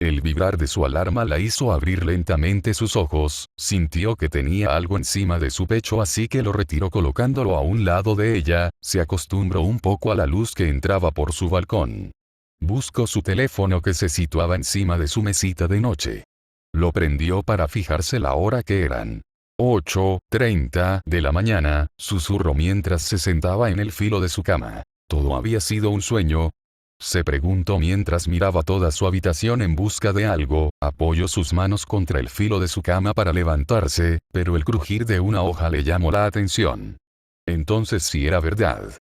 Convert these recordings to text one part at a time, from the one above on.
El vibrar de su alarma la hizo abrir lentamente sus ojos, sintió que tenía algo encima de su pecho así que lo retiró colocándolo a un lado de ella, se acostumbró un poco a la luz que entraba por su balcón. Buscó su teléfono que se situaba encima de su mesita de noche. Lo prendió para fijarse la hora que eran. 8:30 de la mañana, susurró mientras se sentaba en el filo de su cama. ¿Todo había sido un sueño? Se preguntó mientras miraba toda su habitación en busca de algo, apoyó sus manos contra el filo de su cama para levantarse, pero el crujir de una hoja le llamó la atención. Entonces sí era verdad.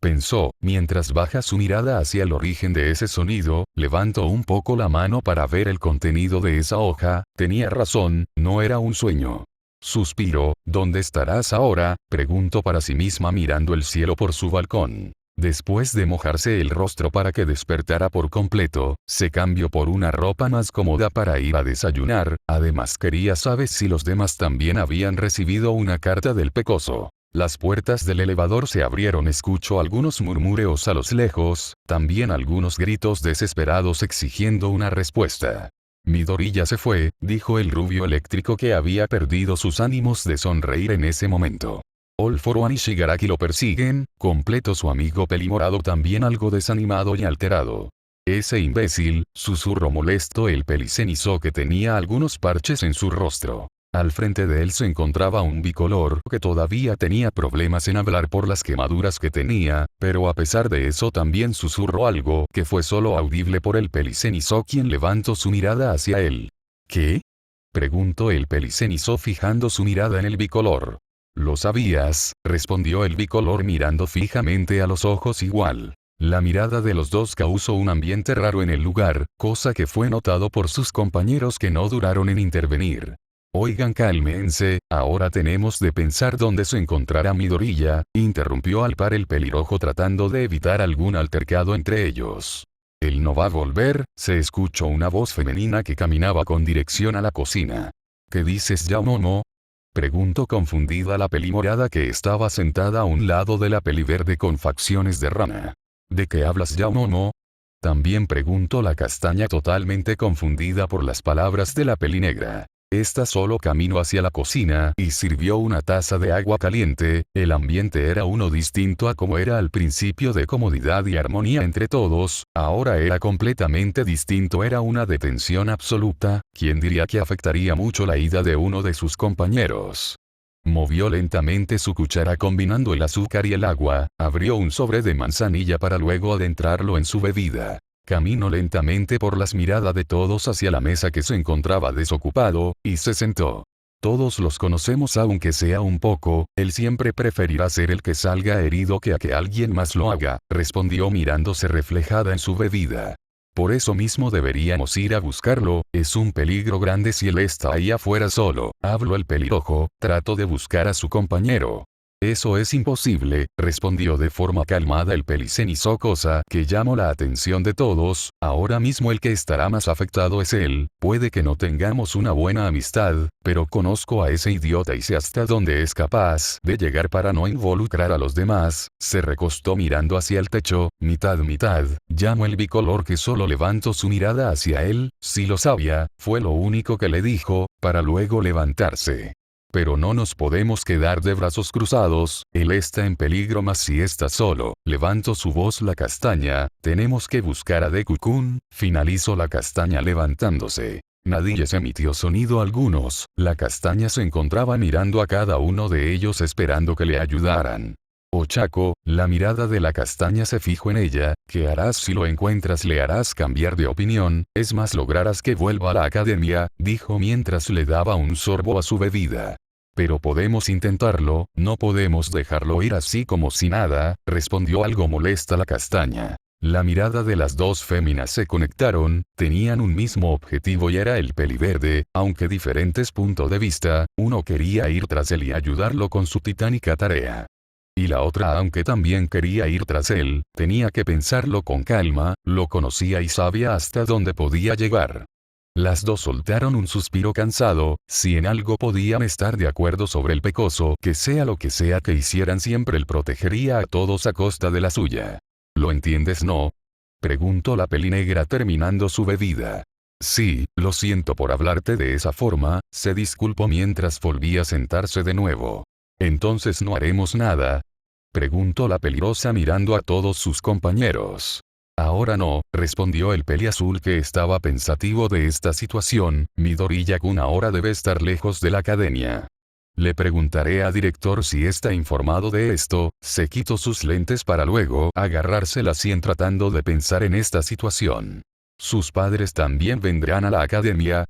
Pensó, mientras baja su mirada hacia el origen de ese sonido, levantó un poco la mano para ver el contenido de esa hoja, tenía razón, no era un sueño. Suspiró, ¿dónde estarás ahora?, preguntó para sí misma mirando el cielo por su balcón. Después de mojarse el rostro para que despertara por completo, se cambió por una ropa más cómoda para ir a desayunar, además quería saber si los demás también habían recibido una carta del pecoso. Las puertas del elevador se abrieron, escuchó algunos murmureos a los lejos, también algunos gritos desesperados exigiendo una respuesta. Midori ya se fue, dijo el rubio eléctrico que había perdido sus ánimos de sonreír en ese momento. All For One y Shigaraki lo persiguen, completó su amigo pelimorado también algo desanimado y alterado. Ese imbécil, susurró molesto el Pelicenizo que tenía algunos parches en su rostro. Al frente de él se encontraba un bicolor que todavía tenía problemas en hablar por las quemaduras que tenía, pero a pesar de eso también susurró algo que fue solo audible por el Pelicenizo quien levantó su mirada hacia él. ¿Qué?, preguntó el Pelicenizo fijando su mirada en el bicolor. Lo sabías, respondió el bicolor mirando fijamente a los ojos igual. La mirada de los dos causó un ambiente raro en el lugar, cosa que fue notado por sus compañeros que no duraron en intervenir. Oigan, cálmense, ahora tenemos de pensar dónde se encontrará Midoriya, interrumpió al par el pelirrojo tratando de evitar algún altercado entre ellos. Él no va a volver, se escuchó una voz femenina que caminaba con dirección a la cocina. ¿Qué dices, Yaomomo?, preguntó confundida la pelimorada que estaba sentada a un lado de la peliverde con facciones de rana. ¿De qué hablas, Yaomomo?, también preguntó la castaña totalmente confundida por las palabras de la pelinegra. Esta solo caminó hacia la cocina y sirvió una taza de agua caliente, el ambiente era uno distinto a como era al principio de comodidad y armonía entre todos, ahora era completamente distinto, era una detención absoluta, ¿quién diría que afectaría mucho la ida de uno de sus compañeros? Movió lentamente su cuchara combinando el azúcar y el agua, abrió un sobre de manzanilla para luego adentrarlo en su bebida. Caminó lentamente por las miradas de todos hacia la mesa que se encontraba desocupado, y se sentó. Todos los conocemos aunque sea un poco, él siempre preferirá ser el que salga herido que a que alguien más lo haga, respondió mirándose reflejada en su bebida. Por eso mismo deberíamos ir a buscarlo, es un peligro grande si él está ahí afuera solo, habló el pelirrojo, trató de buscar a su compañero. Eso es imposible, respondió de forma calmada el Pelicenizo, cosa que llamó la atención de todos, ahora mismo el que estará más afectado es él, puede que no tengamos una buena amistad, pero conozco a ese idiota y sé hasta dónde es capaz de llegar para no involucrar a los demás, se recostó mirando hacia el techo, mitad, llamó el bicolor que solo levantó su mirada hacia él, si lo sabía, fue lo único que le dijo, para luego levantarse. Pero no nos podemos quedar de brazos cruzados, él está en peligro más si está solo, levantó su voz la castaña, tenemos que buscar a Deku-kun, finalizó la castaña levantándose. Nadie se emitió sonido algunos, la castaña se encontraba mirando a cada uno de ellos esperando que le ayudaran. Ochako, la mirada de la castaña se fijó en ella, ¿qué harás si lo encuentras? Le harás cambiar de opinión, es más lograrás que vuelva a la academia, dijo mientras le daba un sorbo a su bebida. Pero podemos intentarlo, no podemos dejarlo ir así como si nada, respondió algo molesta la castaña. La mirada de las dos féminas se conectaron, tenían un mismo objetivo y era el peliverde, aunque diferentes puntos de vista, uno quería ir tras él y ayudarlo con su titánica tarea. Y la otra, aunque también quería ir tras él, tenía que pensarlo con calma, lo conocía y sabía hasta dónde podía llegar. Las dos soltaron un suspiro cansado, si en algo podían estar de acuerdo sobre el pecoso, que sea lo que sea que hicieran siempre él protegería a todos a costa de la suya. ¿Lo entiendes, no?, preguntó la pelinegra terminando su bebida. Sí, lo siento por hablarte de esa forma, se disculpó mientras volvía a sentarse de nuevo. ¿Entonces no haremos nada? Preguntó la peligrosa mirando a todos sus compañeros. Ahora no, respondió el peliazul que estaba pensativo de esta situación, Midoriya-kun ahora debe estar lejos de la academia. Le preguntaré a director si está informado de esto, se quitó sus lentes para luego agarrarse la sien tratando de pensar en esta situación. ¿Sus padres también vendrán a la academia?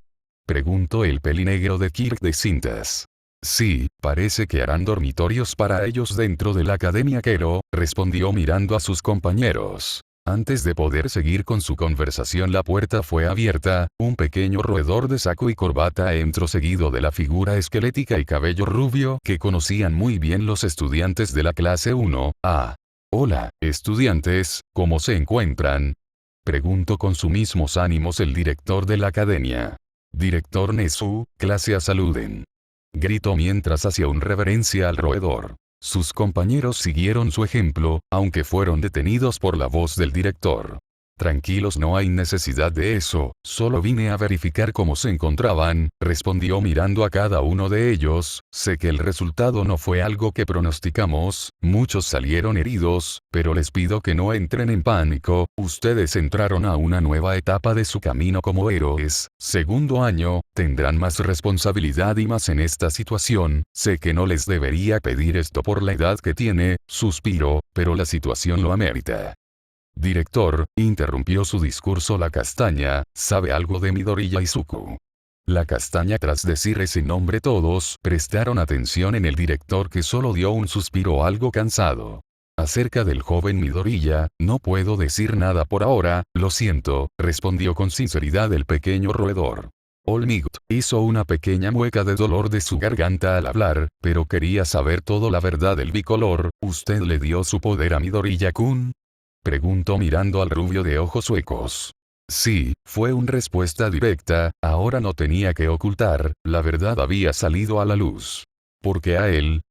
Preguntó el pelinegro de Kirk de cintas. Sí, parece que harán dormitorios para ellos dentro de la academia Kero, respondió mirando a sus compañeros. Antes de poder seguir con su conversación la puerta fue abierta, un pequeño roedor de saco y corbata entró seguido de la figura esquelética y cabello rubio que conocían muy bien los estudiantes de la clase 1A. Hola, estudiantes, ¿cómo se encuentran? Preguntó con sus mismos ánimos el director de la academia. Director Nezu, clase a saluden. Gritó mientras hacía una reverencia al roedor. Sus compañeros siguieron su ejemplo, aunque fueron detenidos por la voz del director. Tranquilos, no hay necesidad de eso, solo vine a verificar cómo se encontraban, respondió mirando a cada uno de ellos. Sé que el resultado no fue algo que pronosticamos, muchos salieron heridos, pero les pido que no entren en pánico, ustedes entraron a una nueva etapa de su camino como héroes, segundo año, tendrán más responsabilidad y más en esta situación, sé que no les debería pedir esto por la edad que tiene, suspiró, pero la situación lo amerita. Director, interrumpió su discurso la castaña, ¿sabe algo de Midoriya Izuku? La castaña tras decir ese nombre todos prestaron atención en el director que solo dio un suspiro algo cansado. Acerca del joven Midoriya, no puedo decir nada por ahora, lo siento, respondió con sinceridad el pequeño roedor. Olmigot hizo una pequeña mueca de dolor de su garganta al hablar, pero quería saber toda la verdad del bicolor, ¿usted le dio su poder a Midoriya-kun? Preguntó mirando al rubio de ojos huecos. Sí, fue una respuesta directa, ahora no tenía que ocultar, la verdad había salido a la luz. ¿Por qué a él?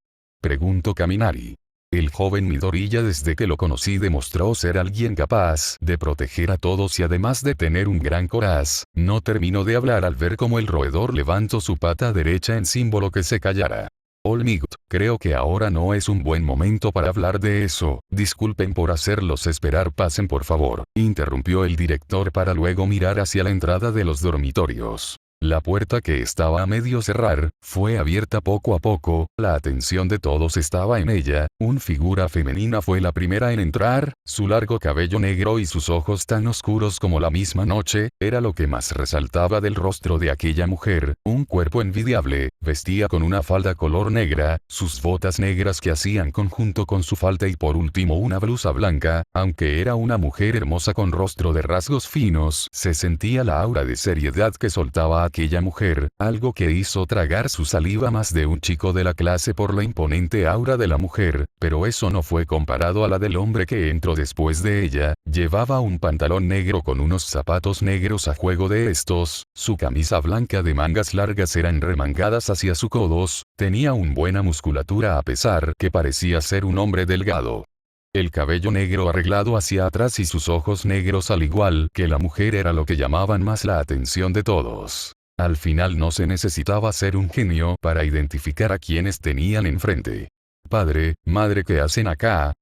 Preguntó Kaminari. El joven Midoriya desde que lo conocí demostró ser alguien capaz de proteger a todos y además de tener un gran coraz, no terminó de hablar al ver cómo el roedor levantó su pata derecha en símbolo que se callara. Olmigot, creo que ahora no es un buen momento para hablar de eso, disculpen por hacerlos esperar, pasen por favor, interrumpió el director para luego mirar hacia la entrada de los dormitorios. La puerta que estaba a medio cerrar, fue abierta poco a poco, la atención de todos estaba en ella, una figura femenina fue la primera en entrar, su largo cabello negro y sus ojos tan oscuros como la misma noche, era lo que más resaltaba del rostro de aquella mujer, un cuerpo envidiable, vestía con una falda color negra, sus botas negras que hacían conjunto con su falda y por último una blusa blanca, aunque era una mujer hermosa con rostro de rasgos finos, se sentía la aura de seriedad que soltaba aquella mujer, algo que hizo tragar su saliva más de un chico de la clase por la imponente aura de la mujer, pero eso no fue comparado a la del hombre que entró después de ella, llevaba un pantalón negro con unos zapatos negros a juego de estos, su camisa blanca de mangas largas eran remangadas hacia sus codos, tenía una buena musculatura a pesar que parecía ser un hombre delgado. El cabello negro arreglado hacia atrás y sus ojos negros al igual que la mujer era lo que llamaban más la atención de todos. Al final no se necesitaba ser un genio para identificar a quienes tenían enfrente. Padre, madre, ¿qué hacen acá?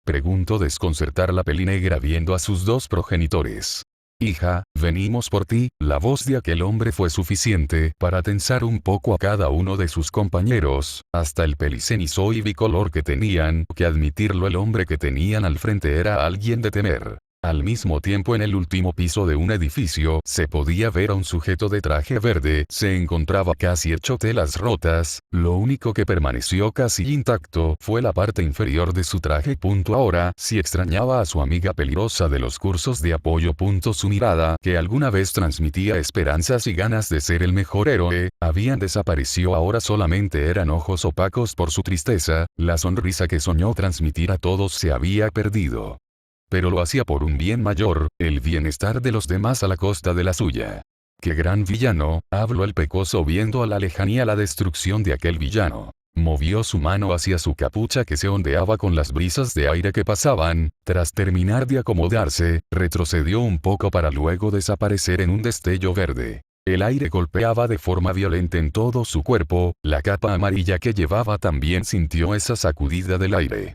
Preguntó desconcertar la pelinegra viendo a sus dos progenitores. Hija, venimos por ti, la voz de aquel hombre fue suficiente para tensar un poco a cada uno de sus compañeros, hasta el pelicenizo y bicolor que tenían que admitirlo, el hombre que tenían al frente era alguien de temer. Al mismo tiempo en el último piso de un edificio se podía ver a un sujeto de traje verde, se encontraba casi hecho telas rotas, lo único que permaneció casi intacto fue la parte inferior de su traje. Ahora, si extrañaba a su amiga peligrosa de los cursos de apoyo. Su mirada, que alguna vez transmitía esperanzas y ganas de ser el mejor héroe, habían desaparecido, ahora solamente eran ojos opacos por su tristeza, la sonrisa que soñó transmitir a todos se había perdido. Pero lo hacía por un bien mayor, el bienestar de los demás a la costa de la suya. ¡Qué gran villano!, habló el pecoso viendo a la lejanía la destrucción de aquel villano. Movió su mano hacia su capucha que se ondeaba con las brisas de aire que pasaban, tras terminar de acomodarse, retrocedió un poco para luego desaparecer en un destello verde. El aire golpeaba de forma violenta en todo su cuerpo, la capa amarilla que llevaba también sintió esa sacudida del aire.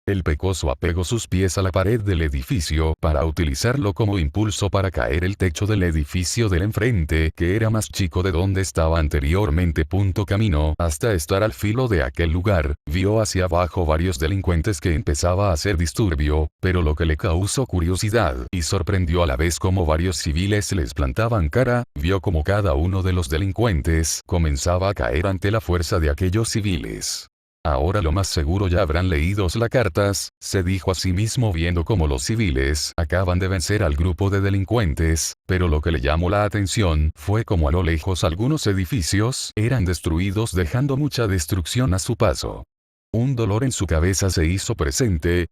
El pecoso apegó sus pies a la pared del edificio para utilizarlo como impulso para caer el techo del edificio del enfrente, que era más chico de donde estaba anteriormente. Caminó hasta estar al filo de aquel lugar, vio hacia abajo varios delincuentes que empezaba a hacer disturbio, pero lo que le causó curiosidad y sorprendió a la vez como varios civiles les plantaban cara, vio como cada uno de los delincuentes comenzaba a caer ante la fuerza de aquellos civiles. Ahora lo más seguro ya habrán leído las cartas, se dijo a sí mismo viendo cómo los civiles acaban de vencer al grupo de delincuentes, pero lo que le llamó la atención fue como a lo lejos algunos edificios eran destruidos dejando mucha destrucción a su paso. Un dolor en su cabeza se hizo presente,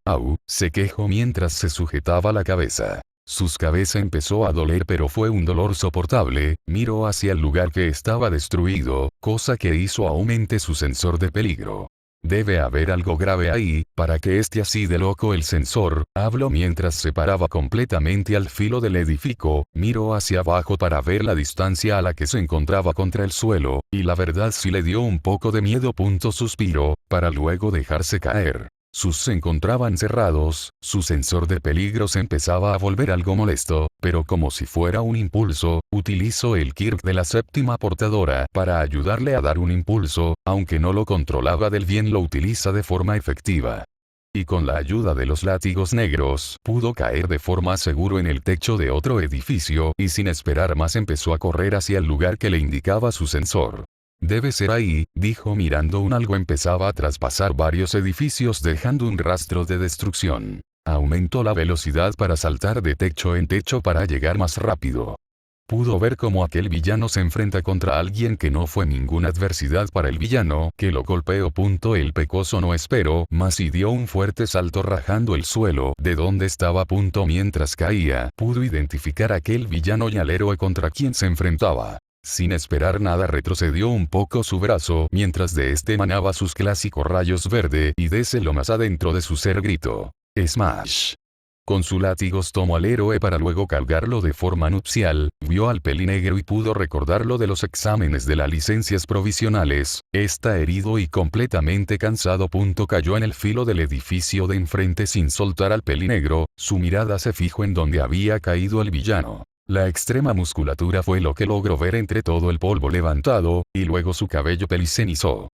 se quejó mientras se sujetaba la cabeza. Su cabeza empezó a doler pero fue un dolor soportable, miró hacia el lugar que estaba destruido, cosa que hizo aumente su sensor de peligro. Debe haber algo grave ahí, para que esté así de loco el sensor, habló mientras se paraba completamente al filo del edificio, miró hacia abajo para ver la distancia a la que se encontraba contra el suelo, y la verdad sí le dio un poco de miedo. Suspiró, para luego dejarse caer. Sus se encontraban cerrados, su sensor de peligro se empezaba a volver algo molesto, pero como si fuera un impulso, utilizó el Kirk de la séptima portadora para ayudarle a dar un impulso, aunque no lo controlaba del bien lo utiliza de forma efectiva. Y con la ayuda de los látigos negros, pudo caer de forma seguro en el techo de otro edificio y sin esperar más empezó a correr hacia el lugar que le indicaba su sensor. Debe ser ahí, dijo mirando algo empezaba a traspasar varios edificios dejando un rastro de destrucción. Aumentó la velocidad para saltar de techo en techo para llegar más rápido. Pudo ver cómo aquel villano se enfrenta contra alguien que no fue ninguna adversidad para el villano, que lo golpeó. El pecoso no esperó más y dio un fuerte salto rajando el suelo de donde estaba. Mientras caía, pudo identificar a aquel villano y al héroe contra quien se enfrentaba. Sin esperar nada retrocedió un poco su brazo mientras de este emanaba sus clásicos rayos verde y desde lo más adentro de su ser gritó: ¡Smash! Con sus látigos tomó al héroe para luego cargarlo de forma nupcial, vio al pelinegro y pudo recordarlo de los exámenes de las licencias provisionales, está herido y completamente cansado. Cayó en el filo del edificio de enfrente sin soltar al pelinegro, su mirada se fijó en donde había caído el villano. La extrema musculatura fue lo que logró ver entre todo el polvo levantado, y luego su cabello pelicenizó.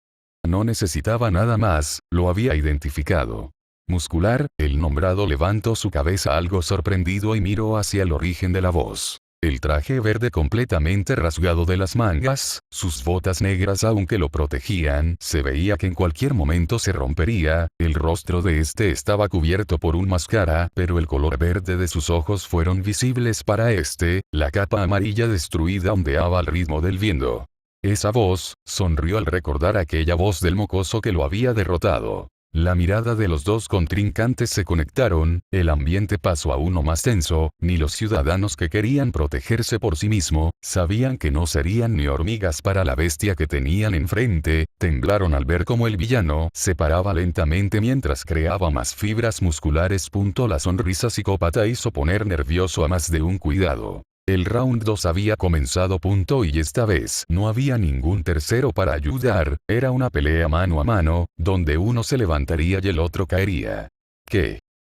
No necesitaba nada más, lo había identificado. Muscular, el nombrado levantó su cabeza algo sorprendido y miró hacia el origen de la voz. El traje verde completamente rasgado de las mangas, sus botas negras aunque lo protegían, se veía que en cualquier momento se rompería, el rostro de este estaba cubierto por una máscara, pero el color verde de sus ojos fueron visibles para este, la capa amarilla destruida ondeaba al ritmo del viento. Esa voz, sonrió al recordar aquella voz del mocoso que lo había derrotado. La mirada de los dos contrincantes se conectaron, el ambiente pasó a uno más tenso, ni los ciudadanos que querían protegerse por sí mismo, sabían que no serían ni hormigas para la bestia que tenían enfrente, temblaron al ver cómo el villano se paraba lentamente mientras creaba más fibras musculares. La sonrisa psicópata hizo poner nervioso a más de un cuidado. El round 2 había comenzado. Y esta vez no había ningún tercero para ayudar, era una pelea mano a mano, donde uno se levantaría y el otro caería. ¿Qué?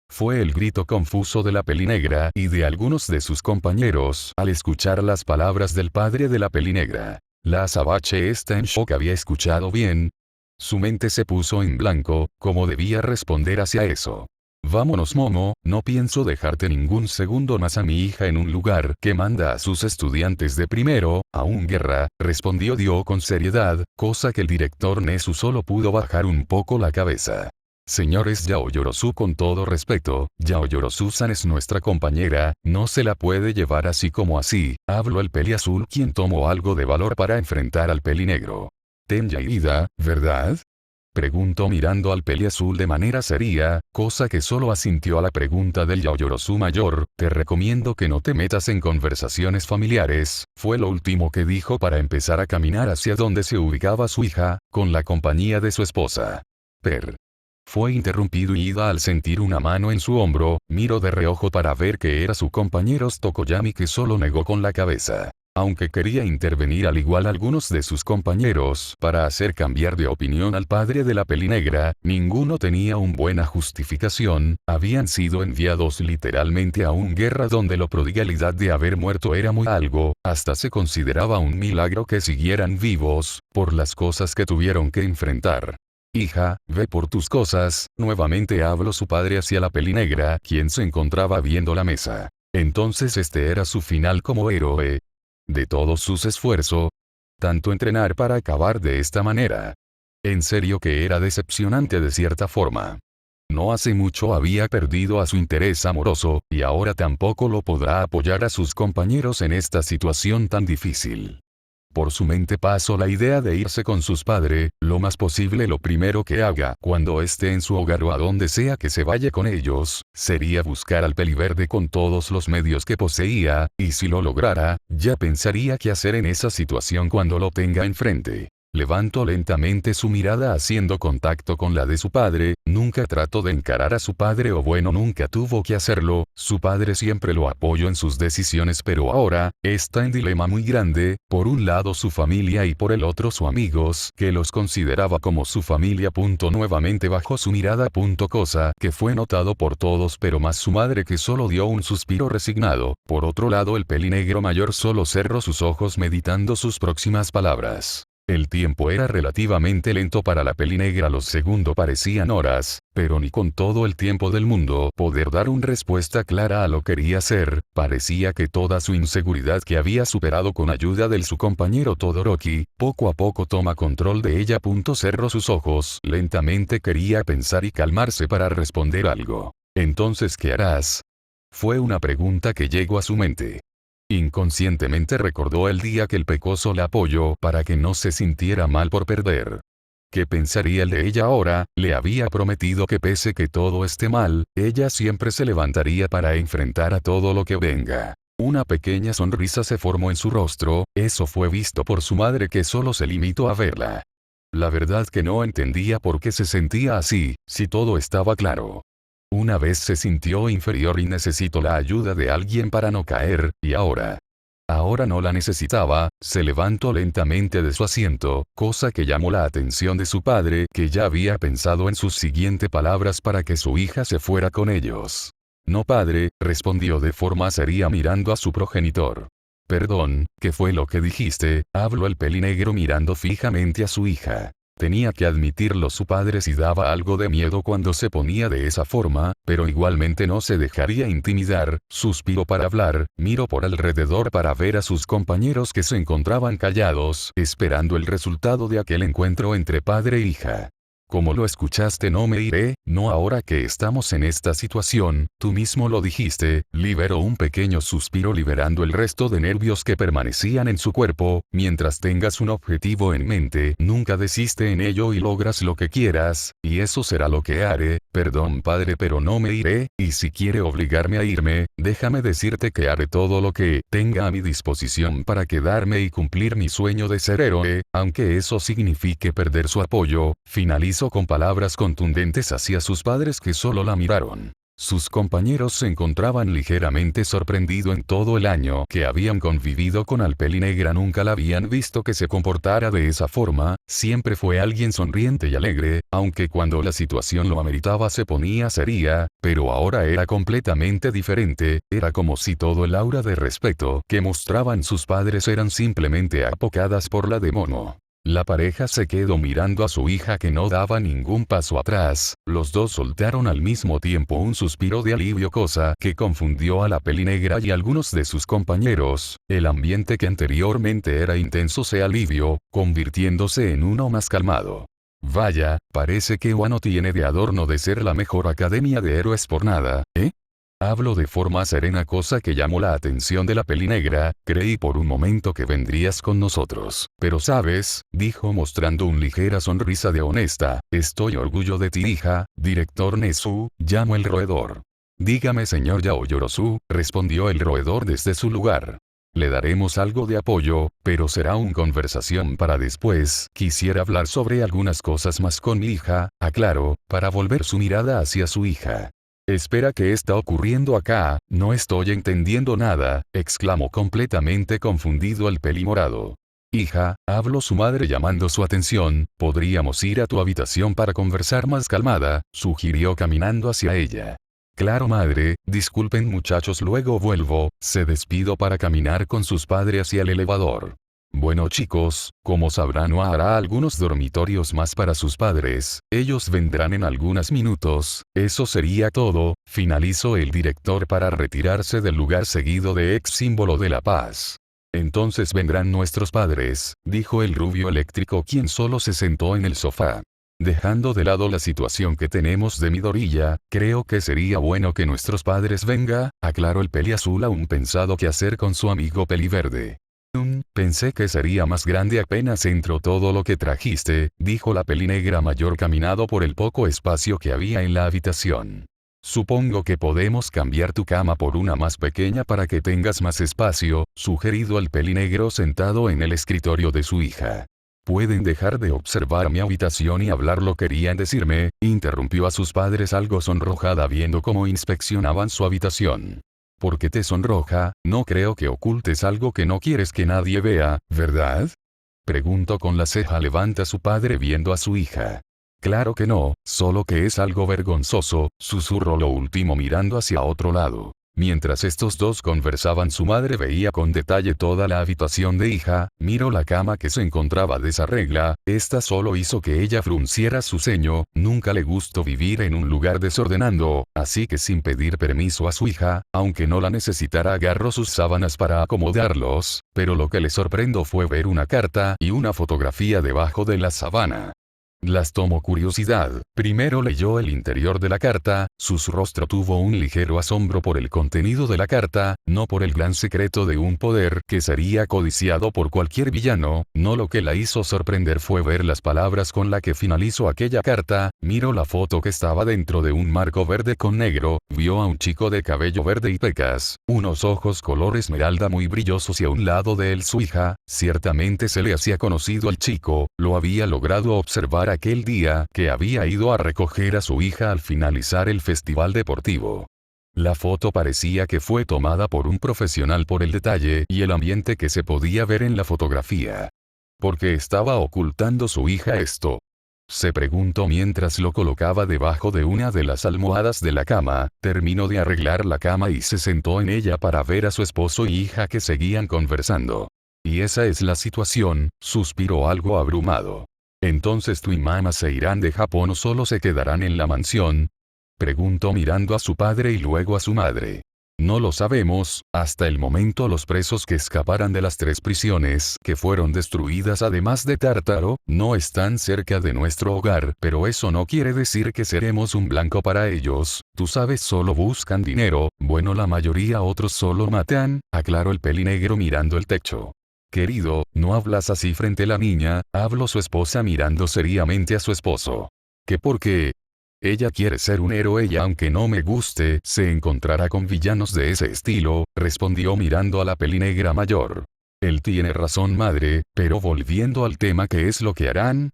Fue el grito confuso de la pelinegra y de algunos de sus compañeros al escuchar las palabras del padre de la pelinegra. La azabache está en shock, había escuchado bien. Su mente se puso en blanco, ¿cómo debía responder hacia eso? Vámonos Momo, no pienso dejarte ningún segundo más a mi hija en un lugar que manda a sus estudiantes de primero, aún guerra, respondió Dio con seriedad, cosa que el director Nezu solo pudo bajar un poco la cabeza. Señores Yaoyorozu, con todo respeto, Yaoyorozu-san es nuestra compañera, no se la puede llevar así como así, habló el peli azul quien tomó algo de valor para enfrentar al peli negro. Ten Yaida, ¿verdad? Preguntó mirando al peliazul de manera seria, cosa que solo asintió a la pregunta del Yaoyorozu mayor. Te recomiendo que no te metas en conversaciones familiares, fue lo último que dijo para empezar a caminar hacia donde se ubicaba su hija, con la compañía de su esposa. Fue interrumpido Ida al sentir una mano en su hombro, miró de reojo para ver que era su compañero Tokoyami, que solo negó con la cabeza. Aunque quería intervenir al igual algunos de sus compañeros para hacer cambiar de opinión al padre de la pelinegra, ninguno tenía una buena justificación. Habían sido enviados literalmente a una guerra donde la prodigalidad de haber muerto era muy algo, hasta se consideraba un milagro que siguieran vivos, por las cosas que tuvieron que enfrentar. Hija, ve por tus cosas. Nuevamente habló su padre hacia la pelinegra, quien se encontraba viendo la mesa. Entonces este era su final como héroe. De todos sus esfuerzos, tanto entrenar para acabar de esta manera. En serio que era decepcionante de cierta forma. No hace mucho había perdido a su interés amoroso, y ahora tampoco lo podrá apoyar a sus compañeros en esta situación tan difícil. Por su mente pasó la idea de irse con sus padres, lo más posible. Lo primero que haga cuando esté en su hogar o a donde sea que se vaya con ellos, sería buscar al peliverde con todos los medios que poseía, y si lo lograra, ya pensaría qué hacer en esa situación cuando lo tenga enfrente. Levantó lentamente su mirada haciendo contacto con la de su padre. Nunca trató de encarar a su padre, o bueno, nunca tuvo que hacerlo. Su padre siempre lo apoyó en sus decisiones, pero ahora, está en dilema muy grande, por un lado su familia y por el otro sus amigos, que los consideraba como su familia. Nuevamente bajó su mirada. Cosa que fue notado por todos, pero más su madre, que solo dio un suspiro resignado. Por otro lado el pelinegro mayor solo cerró sus ojos meditando sus próximas palabras. El tiempo era relativamente lento para la pelinegra, los segundos parecían horas, pero ni con todo el tiempo del mundo poder dar una respuesta clara a lo que quería hacer. Parecía que toda su inseguridad, que había superado con ayuda de su compañero Todoroki, poco a poco toma control de ella. Cerró sus ojos lentamente, quería pensar y calmarse para responder algo. Entonces, ¿qué harás? Fue una pregunta que llegó a su mente. Inconscientemente recordó el día que el pecoso la apoyó para que no se sintiera mal por perder. ¿Qué pensaría él de ella ahora? Le había prometido que pese que todo esté mal, ella siempre se levantaría para enfrentar a todo lo que venga. Una pequeña sonrisa se formó en su rostro. Eso fue visto por su madre, que solo se limitó a verla. La verdad que no entendía por qué se sentía así, si todo estaba claro. Una vez se sintió inferior y necesitó la ayuda de alguien para no caer, y ahora no la necesitaba. Se levantó lentamente de su asiento, cosa que llamó la atención de su padre, que ya había pensado en sus siguientes palabras para que su hija se fuera con ellos. No, padre, respondió de forma seria mirando a su progenitor. Perdón, ¿qué fue lo que dijiste? Habló el pelinegro mirando fijamente a su hija. Tenía que admitirlo, su padre sí daba algo de miedo cuando se ponía de esa forma, pero igualmente no se dejaría intimidar. Suspiró para hablar, miró por alrededor para ver a sus compañeros, que se encontraban callados, esperando el resultado de aquel encuentro entre padre e hija. Como lo escuchaste, no me iré, no ahora que estamos en esta situación, tú mismo lo dijiste. Liberó un pequeño suspiro, liberando el resto de nervios que permanecían en su cuerpo. Mientras tengas un objetivo en mente, nunca desiste en ello y logras lo que quieras, y eso será lo que haré. Perdón, padre, pero no me iré, y si quiere obligarme a irme, déjame decirte que haré todo lo que tenga a mi disposición para quedarme y cumplir mi sueño de ser héroe, aunque eso signifique perder su apoyo. Finalizó con palabras contundentes hacia sus padres, que solo la miraron. Sus compañeros se encontraban ligeramente sorprendidos. En todo el año que habían convivido con la pelinegra nunca la habían visto que se comportara de esa forma. Siempre fue alguien sonriente y alegre, aunque cuando la situación lo ameritaba se ponía seria, pero ahora era completamente diferente. Era como si todo el aura de respeto que mostraban sus padres eran simplemente apocadas por la de Momo. La pareja se quedó mirando a su hija, que no daba ningún paso atrás. Los dos soltaron al mismo tiempo un suspiro de alivio, cosa que confundió a la pelinegra y algunos de sus compañeros. El ambiente que anteriormente era intenso se alivió, convirtiéndose en uno más calmado. Vaya, parece que Wano tiene de adorno de ser la mejor academia de héroes por nada, ¿eh? Hablo de forma serena, cosa que llamó la atención de la pelinegra. Creí por un momento que vendrías con nosotros. Pero sabes, dijo mostrando una ligera sonrisa de honesta, estoy orgulloso de ti, hija. Director Nezu, llamo el roedor. Dígame, señor Yaoyorozu, respondió el roedor desde su lugar. Le daremos algo de apoyo, pero será una conversación para después. Quisiera hablar sobre algunas cosas más con mi hija, aclaró, para volver su mirada hacia su hija. Espera, ¿qué está ocurriendo acá? No estoy entendiendo nada, exclamó completamente confundido el pelimorado. Hija, habló su madre llamando su atención, podríamos ir a tu habitación para conversar más calmada, sugirió caminando hacia ella. Claro, madre, disculpen muchachos, luego vuelvo. Se despidió para caminar con sus padres hacia el elevador. Bueno chicos, como sabrán, no hará algunos dormitorios más para sus padres, ellos vendrán en algunos minutos, eso sería todo, finalizó el director para retirarse del lugar seguido de ex símbolo de la paz. Entonces vendrán nuestros padres, dijo el rubio eléctrico, quien solo se sentó en el sofá. Dejando de lado la situación que tenemos de Midoriya, creo que sería bueno que nuestros padres venga, aclaró el peli azul, aún pensado qué hacer con su amigo peliverde. Pensé que sería más grande apenas entró todo lo que trajiste, dijo la pelinegra mayor caminando por el poco espacio que había en la habitación. Supongo que podemos cambiar tu cama por una más pequeña para que tengas más espacio, sugerido el pelinegro sentado en el escritorio de su hija. Pueden dejar de observar mi habitación y hablarlo, querían decirme, interrumpió a sus padres algo sonrojada viendo cómo inspeccionaban su habitación. ¿Por qué te sonroja? No creo que ocultes algo que no quieres que nadie vea, ¿verdad? Preguntó con la ceja levanta su padre viendo a su hija. Claro que no, solo que es algo vergonzoso, susurró lo último mirando hacia otro lado. Mientras estos dos conversaban, su madre veía con detalle toda la habitación de hija, miró la cama que se encontraba desarregla, esta solo hizo que ella frunciera su ceño, nunca le gustó vivir en un lugar desordenado, así que sin pedir permiso a su hija, aunque no la necesitara, agarró sus sábanas para acomodarlos, pero lo que le sorprendió fue ver una carta y una fotografía debajo de la sábana. Las tomó curiosidad, primero leyó el interior de la carta, su rostro tuvo un ligero asombro por el contenido de la carta, no por el gran secreto de un poder que sería codiciado por cualquier villano, no, lo que la hizo sorprender fue ver las palabras con la que finalizó aquella carta, miró la foto que estaba dentro de un marco verde con negro, vio a un chico de cabello verde y pecas, unos ojos color esmeralda muy brillosos y a un lado de él su hija, ciertamente se le hacía conocido al chico, lo había logrado observar aquel día que había ido a recoger a su hija al finalizar el festival deportivo. La foto parecía que fue tomada por un profesional por el detalle y el ambiente que se podía ver en la fotografía. ¿Por qué estaba ocultando su hija esto? Se preguntó mientras lo colocaba debajo de una de las almohadas de la cama, terminó de arreglar la cama y se sentó en ella para ver a su esposo y hija que seguían conversando. Y esa es la situación, suspiró algo abrumado. ¿Entonces tú y mamá se irán de Japón o solo se quedarán en la mansión? Preguntó mirando a su padre y luego a su madre. No lo sabemos, hasta el momento los presos que escaparan de las 3 prisiones que fueron destruidas además de Tártaro, no están cerca de nuestro hogar, pero eso no quiere decir que seremos un blanco para ellos, tú sabes, solo buscan dinero, bueno, la mayoría, otros solo matan, aclaró el pelinegro mirando el techo. Querido, no hablas así frente a la niña, habló su esposa mirando seriamente a su esposo. ¿Qué por qué? Ella quiere ser un héroe y aunque no me guste, se encontrará con villanos de ese estilo, respondió mirando a la pelinegra mayor. Él tiene razón, madre, pero volviendo al tema, ¿qué es lo que harán?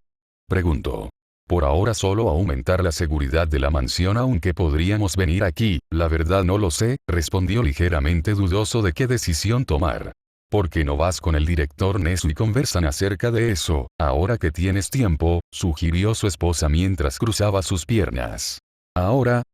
Preguntó. Por ahora solo aumentar la seguridad de la mansión, aunque podríamos venir aquí, la verdad no lo sé, respondió ligeramente dudoso de qué decisión tomar. ¿Por qué no vas con el director Nezu y conversan acerca de eso, ahora que tienes tiempo? Sugirió su esposa mientras cruzaba sus piernas. ¿Ahora?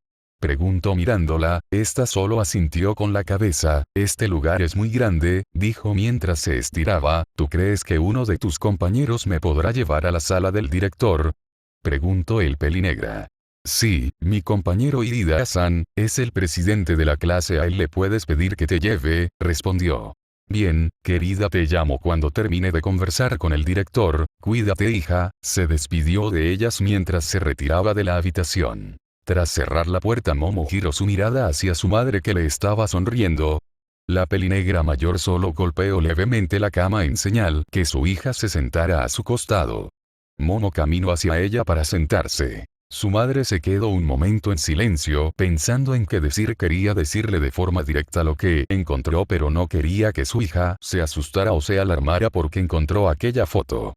Preguntó mirándola, esta solo asintió con la cabeza. Este lugar es muy grande, dijo mientras se estiraba. ¿Tú crees que uno de tus compañeros me podrá llevar a la sala del director? Preguntó el pelinegra. Sí, mi compañero Irida-san, es el presidente de la clase, a él le puedes pedir que te lleve, respondió. Bien, querida, te llamo cuando termine de conversar con el director, cuídate hija, se despidió de ellas mientras se retiraba de la habitación. Tras cerrar la puerta, Momo giró su mirada hacia su madre que le estaba sonriendo. La pelinegra mayor solo golpeó levemente la cama en señal que su hija se sentara a su costado. Momo caminó hacia ella para sentarse. Su madre se quedó un momento en silencio pensando en qué decir. Quería decirle de forma directa lo que encontró, pero no quería que su hija se asustara o se alarmara porque encontró aquella foto.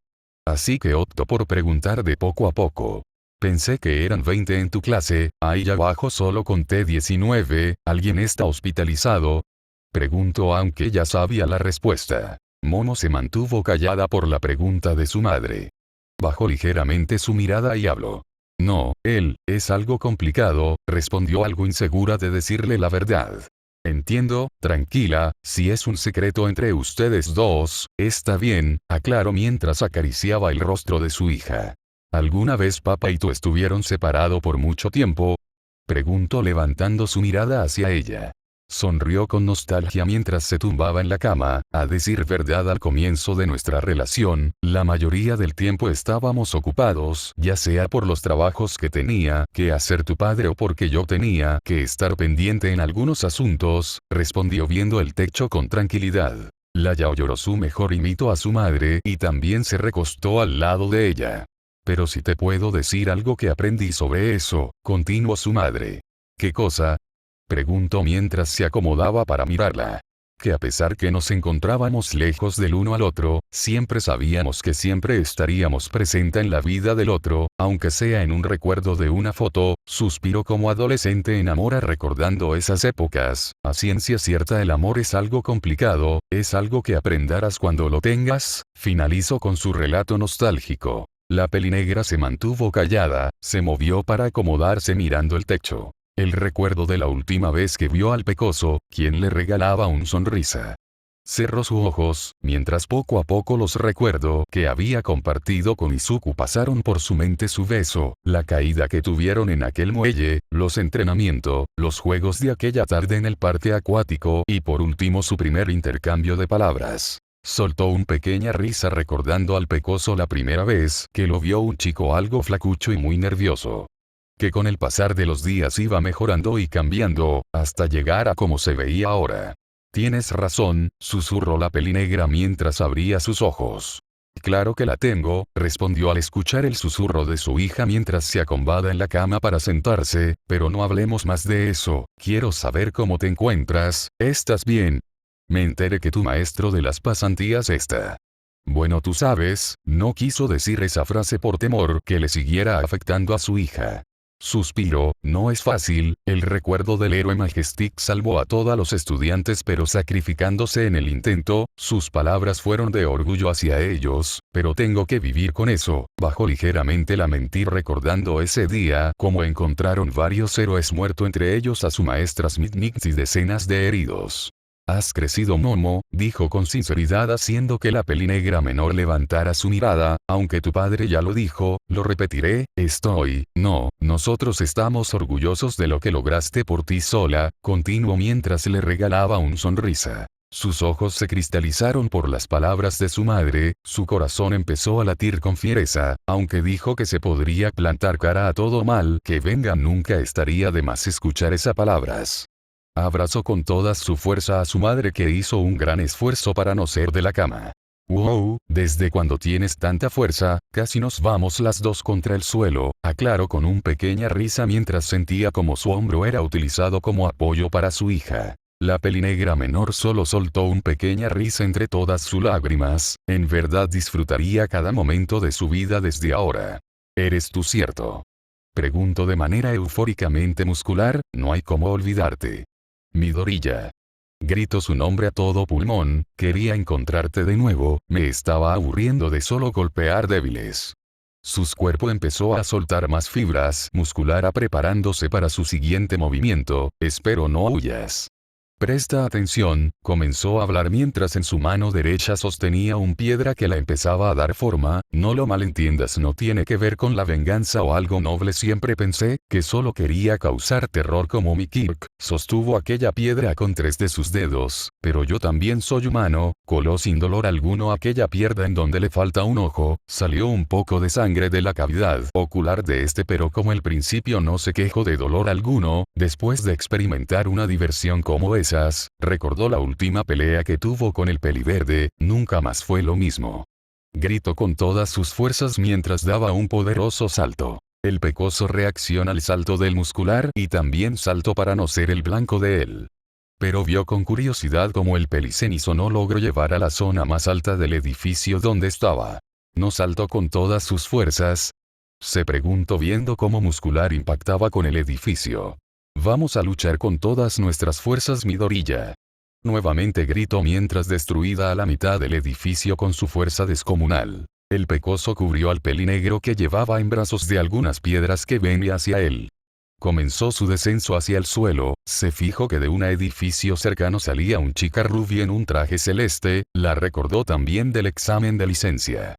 Así que optó por preguntar de poco a poco. Pensé que eran 20 en tu clase, ahí abajo solo conté 19, ¿alguien está hospitalizado? Preguntó aunque ya sabía la respuesta. Momo se mantuvo callada por la pregunta de su madre. Bajó ligeramente su mirada y habló. No, es algo complicado, respondió algo insegura de decirle la verdad. Entiendo, tranquila, si es un secreto entre ustedes dos, está bien, aclaró mientras acariciaba el rostro de su hija. ¿Alguna vez papá y tú estuvieron separados por mucho tiempo? Preguntó levantando su mirada hacia ella. Sonrió con nostalgia mientras se tumbaba en la cama. A decir verdad, al comienzo de nuestra relación, la mayoría del tiempo estábamos ocupados, ya sea por los trabajos que tenía que hacer tu padre o porque yo tenía que estar pendiente en algunos asuntos, respondió viendo el techo con tranquilidad. La Yao lloró. Su mejor imitó a su madre y también se recostó al lado de ella. Pero si te puedo decir algo que aprendí sobre eso, continuó su madre. ¿Qué cosa? Preguntó mientras se acomodaba para mirarla. Que a pesar que nos encontrábamos lejos del uno al otro, siempre sabíamos que siempre estaríamos presentes en la vida del otro, aunque sea en un recuerdo de una foto. Suspiró como adolescente enamora recordando esas épocas. A ciencia cierta el amor es algo complicado, es algo que aprenderás cuando lo tengas, finalizó con su relato nostálgico. La pelinegra se mantuvo callada, se movió para acomodarse mirando el techo. El recuerdo de la última vez que vio al pecoso, quien le regalaba una sonrisa. Cerró sus ojos, mientras poco a poco los recuerdos que había compartido con Izuku pasaron por su mente: su beso, la caída que tuvieron en aquel muelle, los entrenamientos, los juegos de aquella tarde en el parque acuático y por último su primer intercambio de palabras. Soltó una pequeña risa recordando al pecoso la primera vez que lo vio, un chico algo flacucho y muy nervioso. Que con el pasar de los días iba mejorando y cambiando, hasta llegar a cómo se veía ahora. Tienes razón, susurró la pelinegra mientras abría sus ojos. Claro que la tengo, respondió al escuchar el susurro de su hija mientras se acomodaba en la cama para sentarse, pero no hablemos más de eso, quiero saber cómo te encuentras, ¿estás bien? Me enteré que tu maestro de las pasantías está. Bueno, tú sabes, no quiso decir esa frase por temor que le siguiera afectando a su hija. Suspiró, no es fácil, el recuerdo del héroe Majestic salvó a todos los estudiantes pero sacrificándose en el intento, sus palabras fueron de orgullo hacia ellos, pero tengo que vivir con eso, bajó ligeramente la mentira recordando ese día como encontraron varios héroes muertos, entre ellos a su maestra Smith y decenas de heridos. Has crecido, Momo, dijo con sinceridad haciendo que la pelinegra menor levantara su mirada, aunque tu padre ya lo dijo, lo repetiré, nosotros estamos orgullosos de lo que lograste por ti sola, continuó mientras le regalaba una sonrisa. Sus ojos se cristalizaron por las palabras de su madre, su corazón empezó a latir con fiereza, aunque dijo que se podría plantar cara a todo mal que venga, nunca estaría de más escuchar esas palabras. Abrazó con toda su fuerza a su madre que hizo un gran esfuerzo para no ser de la cama. Wow, ¿desde cuando tienes tanta fuerza? Casi nos vamos las dos contra el suelo, aclaró con una pequeña risa mientras sentía como su hombro era utilizado como apoyo para su hija. La pelinegra menor solo soltó una pequeña risa entre todas sus lágrimas, en verdad disfrutaría cada momento de su vida desde ahora. ¿Eres tú, cierto? Preguntó de manera eufóricamente muscular, no hay cómo olvidarte. Midoriya. Gritó su nombre a todo pulmón, quería encontrarte de nuevo, me estaba aburriendo de solo golpear débiles. Su cuerpo empezó a soltar más fibras muscular preparándose para su siguiente movimiento, espero no huyas. Presta atención, comenzó a hablar mientras en su mano derecha sostenía un piedra que la empezaba a dar forma. No lo malentiendas, no tiene que ver con la venganza o algo noble. Siempre pensé que solo quería causar terror como mi Kirk. Sostuvo aquella piedra con 3 de sus dedos, pero yo también soy humano. Coló sin dolor alguno aquella piedra en donde le falta un ojo. Salió un poco de sangre de la cavidad ocular de este, pero como al principio no se quejó de dolor alguno, después de experimentar una diversión como esa, recordó la última pelea que tuvo con el peliverde. Nunca más fue lo mismo. Gritó con todas sus fuerzas mientras daba un poderoso salto. El pecoso reacciona al salto del muscular y también saltó para no ser el blanco de él. Pero vio con curiosidad cómo el pelicenizo no logró llevar a la zona más alta del edificio donde estaba. ¿No saltó con todas sus fuerzas?, se preguntó viendo cómo muscular impactaba con el edificio. Vamos a luchar con todas nuestras fuerzas, Midoriya. Nuevamente gritó mientras destruida a la mitad del edificio con su fuerza descomunal. El pecoso cubrió al pelinegro que llevaba en brazos de algunas piedras que venía hacia él. Comenzó su descenso hacia el suelo. Se fijó que de un edificio cercano salía una chica rubia en un traje celeste. La recordó también del examen de licencia.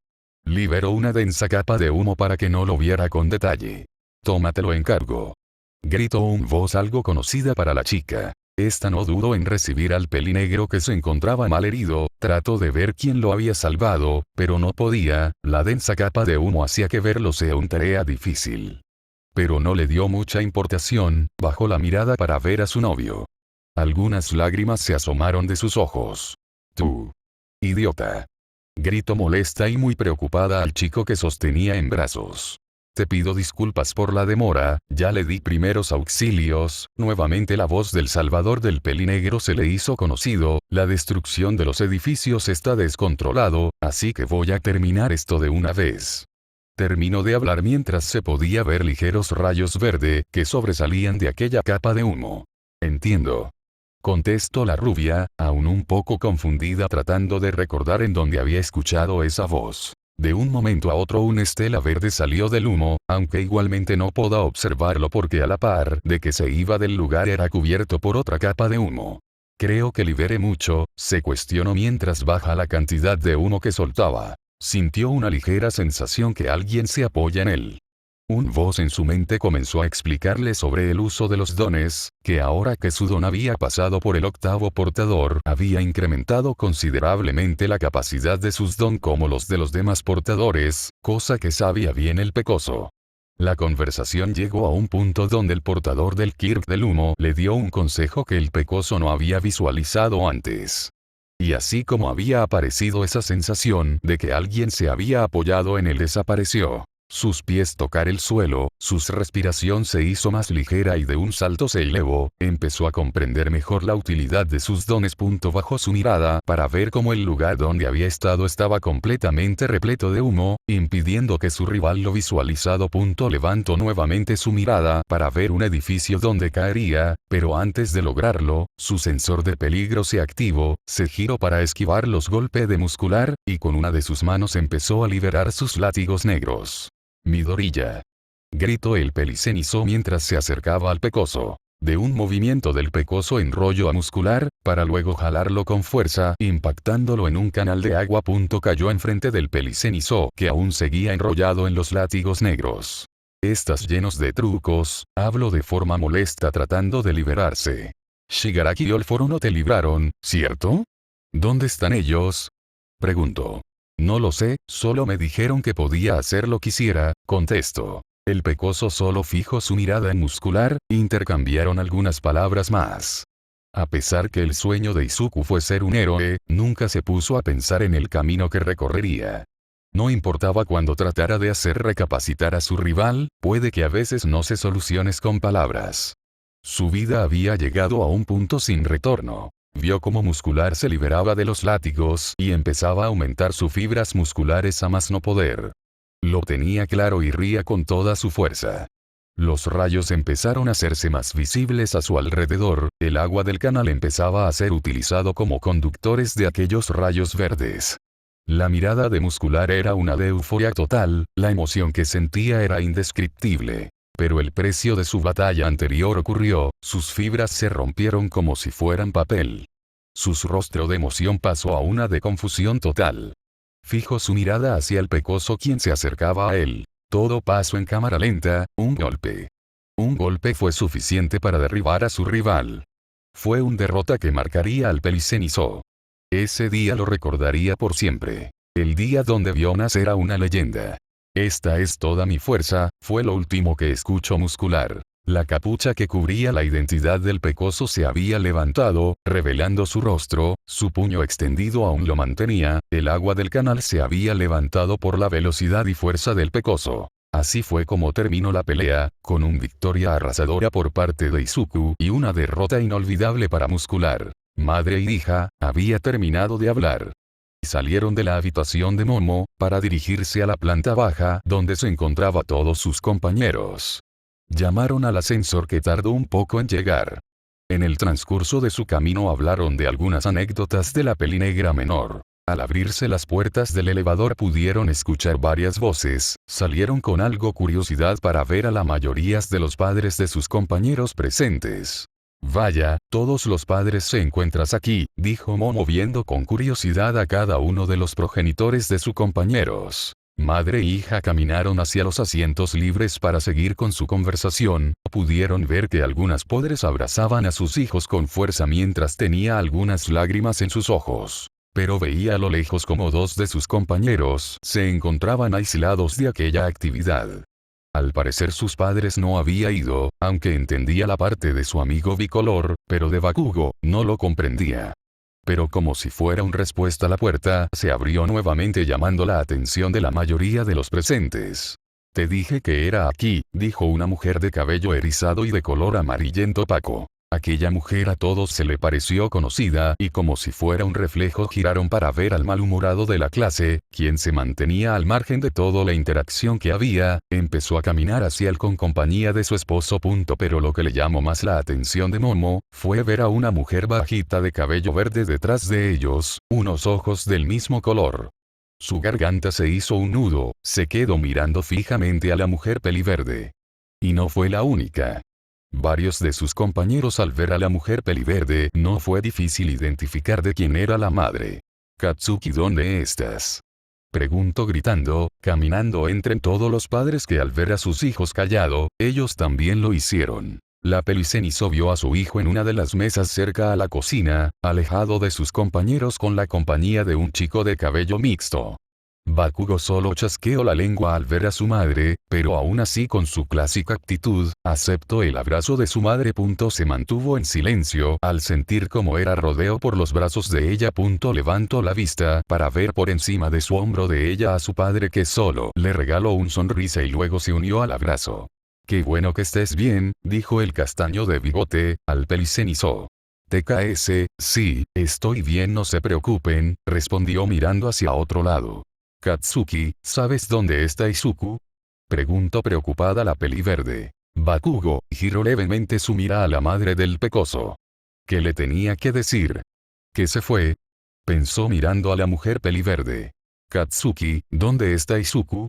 Liberó una densa capa de humo para que no lo viera con detalle. Tómatelo, encargo. Gritó una voz algo conocida para la chica. Esta no dudó en recibir al pelinegro que se encontraba malherido. Trató de ver quién lo había salvado, pero no podía. La densa capa de humo hacía que verlo sea una tarea difícil. Pero no le dio mucha importación. Bajó la mirada para ver a su novio. Algunas lágrimas se asomaron de sus ojos. Tú, idiota. Gritó molesta y muy preocupada al chico que sostenía en brazos. Te pido disculpas por la demora, ya le di primeros auxilios. Nuevamente la voz del salvador del pelinegro se le hizo conocido. La destrucción de los edificios está descontrolado, así que voy a terminar esto de una vez. Terminó de hablar mientras se podía ver ligeros rayos verde que sobresalían de aquella capa de humo. Entiendo. Contestó la rubia, aún un poco confundida tratando de recordar en dónde había escuchado esa voz. De un momento a otro una estela verde salió del humo, aunque igualmente no pudo observarlo porque a la par de que se iba del lugar era cubierto por otra capa de humo. Creo que liberé mucho, se cuestionó mientras baja la cantidad de humo que soltaba. Sintió una ligera sensación que alguien se apoya en él. Una voz en su mente comenzó a explicarle sobre el uso de los dones, que ahora que su don había pasado por el 8º portador, había incrementado considerablemente la capacidad de sus don como los de los demás portadores, cosa que sabía bien el pecoso. La conversación llegó a un punto donde el portador del Kirk del humo le dio un consejo que el pecoso no había visualizado antes. Y así como había aparecido esa sensación de que alguien se había apoyado en él desapareció. Sus pies tocar el suelo, su respiración se hizo más ligera y de un salto se elevó. Empezó a comprender mejor la utilidad de sus dones. Bajó su mirada para ver cómo el lugar donde había estado estaba completamente repleto de humo, impidiendo que su rival lo visualizado. Levantó nuevamente su mirada para ver un edificio donde caería, pero antes de lograrlo, su sensor de peligro se activó, se giró para esquivar los golpes de muscular, y con una de sus manos empezó a liberar sus látigos negros. Midoriya. Gritó el pelicenizo mientras se acercaba al pecoso. De un movimiento del pecoso enrolló a muscular, para luego jalarlo con fuerza, impactándolo en un canal de agua. Cayó enfrente del pelicenizo, que aún seguía enrollado en los látigos negros. Estás llenos de trucos, habló de forma molesta tratando de liberarse. Shigaraki y Olforo no te libraron, ¿cierto? ¿Dónde están ellos?, preguntó. No lo sé, solo me dijeron que podía hacer lo que quisiera, contestó. El pecoso solo fijó su mirada en muscular, intercambiaron algunas palabras más. A pesar que el sueño de Izuku fue ser un héroe, nunca se puso a pensar en el camino que recorrería. No importaba cuando tratara de hacer recapacitar a su rival, puede que a veces no se soluciones con palabras. Su vida había llegado a un punto sin retorno. Vio cómo muscular se liberaba de los látigos y empezaba a aumentar sus fibras musculares a más no poder. Lo tenía claro y ría con toda su fuerza. Los rayos empezaron a hacerse más visibles a su alrededor, el agua del canal empezaba a ser utilizado como conductores de aquellos rayos verdes. La mirada de muscular era una de euforia total, la emoción que sentía era indescriptible. Pero el precio de su batalla anterior ocurrió, sus fibras se rompieron como si fueran papel. Su rostro de emoción pasó a una de confusión total. Fijó su mirada hacia el pecoso quien se acercaba a él. Todo pasó en cámara lenta, un golpe. Un golpe fue suficiente para derribar a su rival. Fue una derrota que marcaría al Pelicenizo. Ese día lo recordaría por siempre. El día donde vio nacer a una leyenda. Esta es toda mi fuerza, fue lo último que escuchó muscular. La capucha que cubría la identidad del pecoso se había levantado, revelando su rostro, su puño extendido aún lo mantenía, el agua del canal se había levantado por la velocidad y fuerza del pecoso. Así fue como terminó la pelea, con una victoria arrasadora por parte de Izuku y una derrota inolvidable para Muscular. Madre y hija, había terminado de hablar. Salieron de la habitación de Momo, para dirigirse a la planta baja donde se encontraba todos sus compañeros. Llamaron al ascensor que tardó un poco en llegar. En el transcurso de su camino hablaron de algunas anécdotas de la peli negra menor. Al abrirse las puertas del elevador pudieron escuchar varias voces, salieron con algo curiosidad para ver a la mayoría de los padres de sus compañeros presentes. Vaya, todos los padres se encuentran aquí, dijo Momo viendo con curiosidad a cada uno de los progenitores de sus compañeros. Madre e hija caminaron hacia los asientos libres para seguir con su conversación, pudieron ver que algunas padres abrazaban a sus hijos con fuerza mientras tenía algunas lágrimas en sus ojos. Pero veía a lo lejos como dos de sus compañeros se encontraban aislados de aquella actividad. Al parecer sus padres no habían ido, aunque entendía la parte de su amigo bicolor, pero de Bakugo, no lo comprendía. Pero como si fuera una respuesta la puerta se abrió nuevamente llamando la atención de la mayoría de los presentes. Te dije que era aquí, dijo una mujer de cabello erizado y de color amarillento opaco. Aquella mujer a todos se le pareció conocida y como si fuera un reflejo giraron para ver al malhumorado de la clase, quien se mantenía al margen de toda la interacción que había, empezó a caminar hacia él con compañía de su esposo. Pero lo que le llamó más la atención de Momo, fue ver a una mujer bajita de cabello verde detrás de ellos, unos ojos del mismo color. Su garganta se hizo un nudo, se quedó mirando fijamente a la mujer peliverde. Y no fue la única. Varios de sus compañeros al ver a la mujer peliverde no fue difícil identificar de quién era la madre. Katsuki, ¿dónde estás? Preguntó gritando, caminando entre todos los padres que al ver a sus hijos callado, ellos también lo hicieron. La Pelicenizo vio a su hijo en una de las mesas cerca a la cocina, alejado de sus compañeros con la compañía de un chico de cabello mixto. Bakugo solo chasqueó la lengua al ver a su madre, pero aún así con su clásica actitud, aceptó el abrazo de su madre. Se mantuvo en silencio al sentir cómo era rodeo por los brazos de ella. Levantó la vista para ver por encima de su hombro de ella a su padre que solo le regaló una sonrisa y luego se unió al abrazo. Qué bueno que estés bien, dijo el castaño de bigote, al Pelicenizo. TKS, sí, estoy bien, no se preocupen, respondió mirando hacia otro lado. Katsuki, ¿sabes dónde está Izuku? Preguntó preocupada la peliverde. Bakugo giró levemente su mirada a la madre del pecoso. ¿Qué le tenía que decir? ¿Que se fue? Pensó mirando a la mujer peliverde. Katsuki, ¿dónde está Izuku?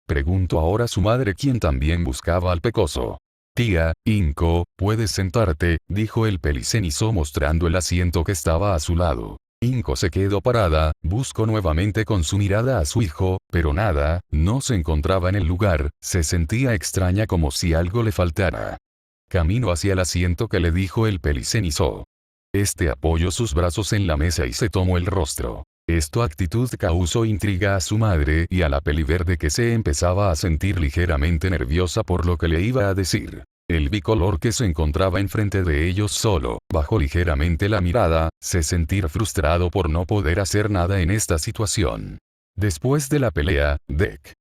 Preguntó ahora su madre quien también buscaba al pecoso. Tía, Inko, puedes sentarte, dijo el Pelicenizo mostrando el asiento que estaba a su lado. Inko se quedó parada, buscó nuevamente con su mirada a su hijo, pero nada, no se encontraba en el lugar, se sentía extraña como si algo le faltara. Caminó hacia el asiento que le dijo el Pelicenizo. Este apoyó sus brazos en la mesa y se tomó el rostro. Esta actitud causó intriga a su madre y a la peliverde que se empezaba a sentir ligeramente nerviosa por lo que le iba a decir. El bicolor que se encontraba enfrente de ellos solo, bajó ligeramente la mirada, se sentir frustrado por no poder hacer nada en esta situación. Después de la pelea, Dek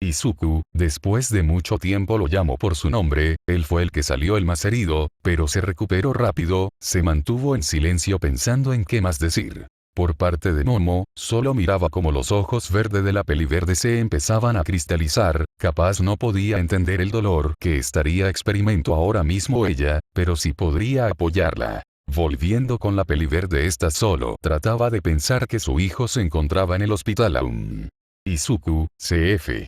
Izuku, después de mucho tiempo lo llamó por su nombre, él fue el que salió el más herido, pero se recuperó rápido, se mantuvo en silencio pensando en qué más decir. Por parte de Momo, solo miraba como los ojos verdes de la peliverde se empezaban a cristalizar, capaz no podía entender el dolor que estaría experimentando ahora mismo ella, pero sí podría apoyarla. Volviendo con la peliverde esta solo trataba de pensar que su hijo se encontraba en el hospital aún. Izuku, CF.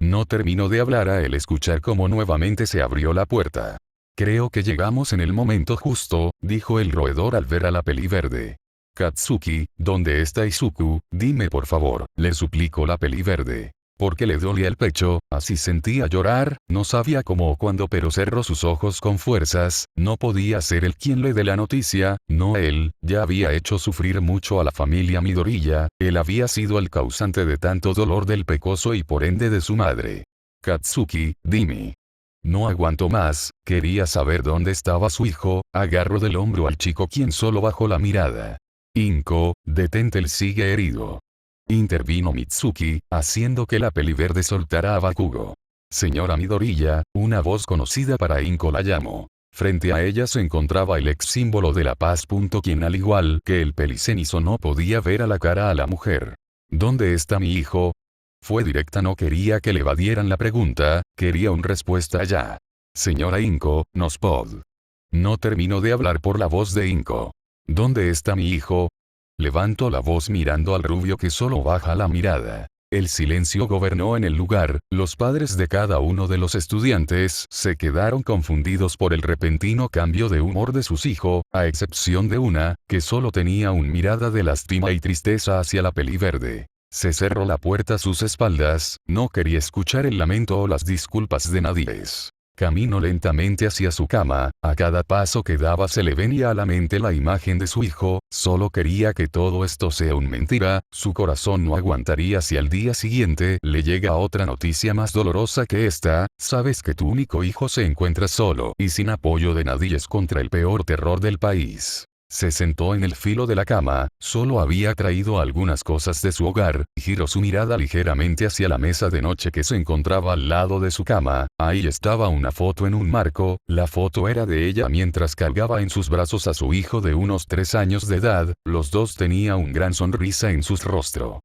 No terminó de hablar al escuchar cómo nuevamente se abrió la puerta. Creo que llegamos en el momento justo, dijo el roedor al ver a la peliverde. Katsuki, ¿dónde está Izuku? Dime por favor, le suplicó la peliverde. Porque le dolía el pecho, así sentía llorar, no sabía cómo o cuándo, pero cerró sus ojos con fuerzas, no podía ser él quien le dé la noticia, no él, ya había hecho sufrir mucho a la familia Midoriya, él había sido el causante de tanto dolor del pecoso y por ende de su madre. Katsuki, dime. No aguanto más, quería saber dónde estaba su hijo, agarró del hombro al chico quien solo bajó la mirada. Inko, detente, él sigue herido. Intervino Mitsuki, haciendo que la peliverde soltara a Bakugo. Señora Midoriya, una voz conocida para Inko la llamó. Frente a ella se encontraba el ex símbolo de la paz. Quien al igual que el pelicenizo no podía ver a la cara a la mujer. ¿Dónde está mi hijo? Fue directa, no quería que le evadieran la pregunta, quería una respuesta ya. Señora Inko, nos pod. No terminó de hablar por la voz de Inko. ¿Dónde está mi hijo? Levantó la voz mirando al rubio que solo baja la mirada. El silencio gobernó en el lugar, los padres de cada uno de los estudiantes se quedaron confundidos por el repentino cambio de humor de sus hijos, a excepción de una, que solo tenía una mirada de lástima y tristeza hacia la peliverde. Se cerró la puerta a sus espaldas, no quería escuchar el lamento o las disculpas de nadie. Caminó lentamente hacia su cama, a cada paso que daba se le venía a la mente la imagen de su hijo, solo quería que todo esto sea una mentira, su corazón no aguantaría si al día siguiente le llega otra noticia más dolorosa que esta, sabes que tu único hijo se encuentra solo y sin apoyo de nadie contra el peor terror del país. Se sentó en el filo de la cama, solo había traído algunas cosas de su hogar, giró su mirada ligeramente hacia la mesa de noche que se encontraba al lado de su cama, ahí estaba una foto en un marco, la foto era de ella mientras cargaba en sus brazos a su hijo de unos 3 años de edad, los dos tenían una gran sonrisa en sus rostros.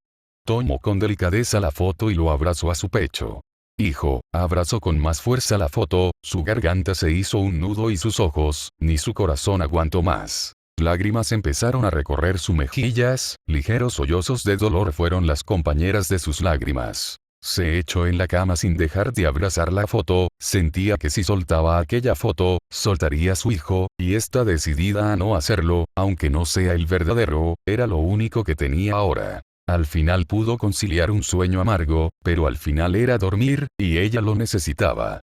Tomó con delicadeza la foto y lo abrazó a su pecho. Hijo, abrazó con más fuerza la foto, su garganta se hizo un nudo y sus ojos, ni su corazón aguantó más. Lágrimas empezaron a recorrer sus mejillas, ligeros sollozos de dolor fueron las compañeras de sus lágrimas. Se echó en la cama sin dejar de abrazar la foto, sentía que si soltaba aquella foto, soltaría a su hijo, y está decidida a no hacerlo, aunque no sea el verdadero, era lo único que tenía ahora. Al final pudo conciliar un sueño amargo, pero al final era dormir, y ella lo necesitaba.